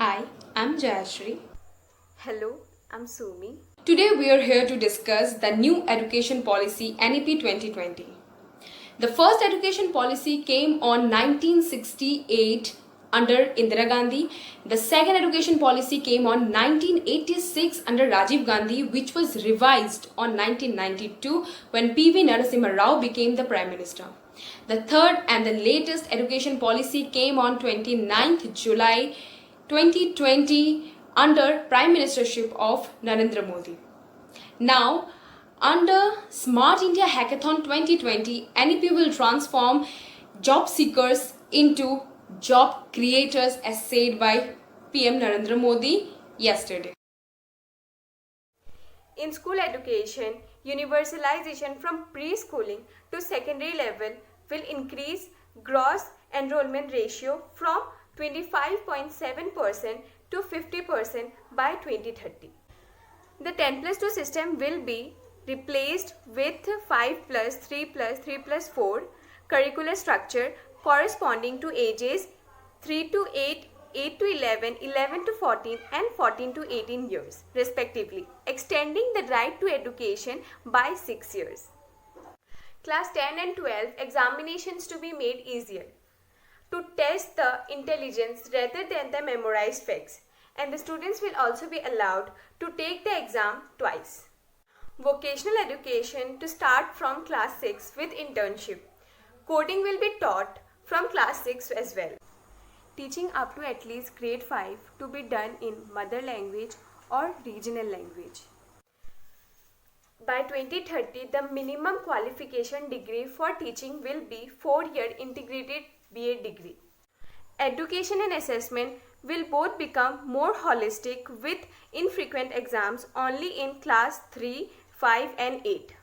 Hi, I'm Jayashri. Hello, I'm Sumi. Today we are here to discuss the new education policy NEP 2020. The first education policy came on 1968 under Indira Gandhi. The second education policy came on 1986 under Rajiv Gandhi, which was revised on 1992 when PV Narasimha Rao became the Prime Minister. The third and the latest education policy came on 29th July 2020 under Prime Ministership of Narendra Modi. Now, under Smart India Hackathon 2020, NEP will transform job seekers into job creators, as said by PM Narendra Modi yesterday. In school education, universalization from preschooling to secondary level will increase gross enrollment ratio from 25.7% to 50% by 2030. The 10 plus 2 system will be replaced with 5 plus 3 plus 3 plus 4 curricular structure corresponding to ages 3 to 8, 8 to 11, 11 to 14 and 14 to 18 years respectively, extending the right to education by 6 years. Class 10 and 12 examinations to be made easier to test the intelligence rather than the memorized facts, and the students will also be allowed to take the exam twice. Vocational education to start from class 6 with internship. Coding will be taught from class 6 as well. Teaching up to at least grade 5 to be done in mother language or regional language. By 2030, the minimum qualification degree for teaching will be 4-year integrated BA degree. Education and assessment will both become more holistic with infrequent exams only in class 3, 5 and 8.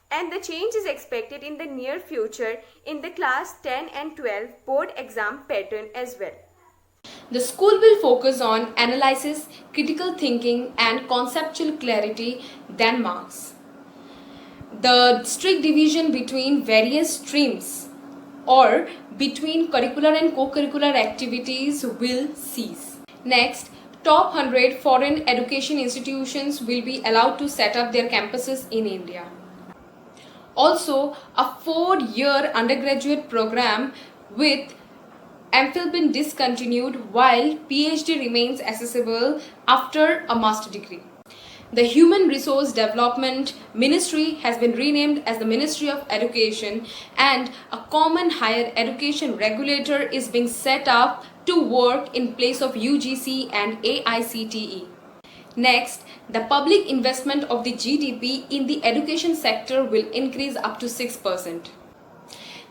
And the change is expected in the near future in the class 10 and 12 board exam pattern as well. The school will focus on analysis, critical thinking and conceptual clarity than marks. The strict division between various streams or between curricular and co-curricular activities will cease. Next, top 100 foreign education institutions will be allowed to set up their campuses in India. Also, a 4-year undergraduate program with MPhil been discontinued while PhD remains accessible after a master degree. The Human Resource Development Ministry has been renamed as the Ministry of Education, and a common higher education regulator is being set up to work in place of UGC and AICTE. Next, the public investment of the GDP in the education sector will increase up to 6%.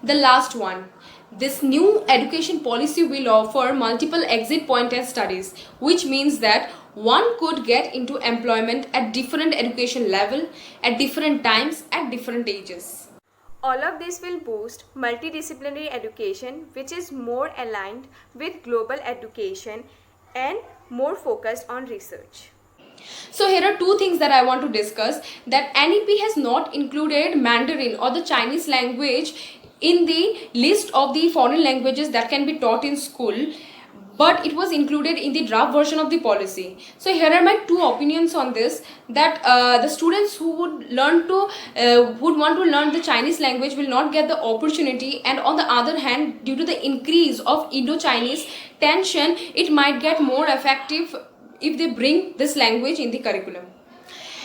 The last one. This new education policy will offer multiple exit pointed studies, which means that one could get into employment at different education level, at different times, at different ages. All of this will boost multidisciplinary education, which is more aligned with global education and more focused on research. So here are two things that I want to discuss, that NEP has not included Mandarin or the Chinese language in the list of the foreign languages that can be taught in school, but it was included in the draft version of the policy. So here are my two opinions on this, that the students who would want to learn the Chinese language will not get the opportunity, and on the other hand, due to the increase of Indo-Chinese tension, it might get more effective if they bring this language in the curriculum.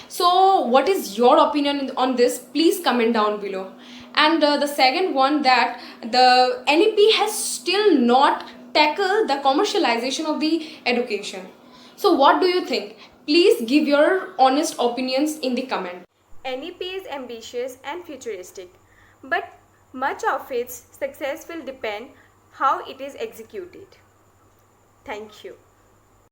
So what is your opinion on this? Please comment down below. And the second one, that the NEP has still not tackled the commercialization of the education. So what do you think? Please give your honest opinions in the comment. NEP is ambitious and futuristic, but much of its success will depend how it is executed. Thank you.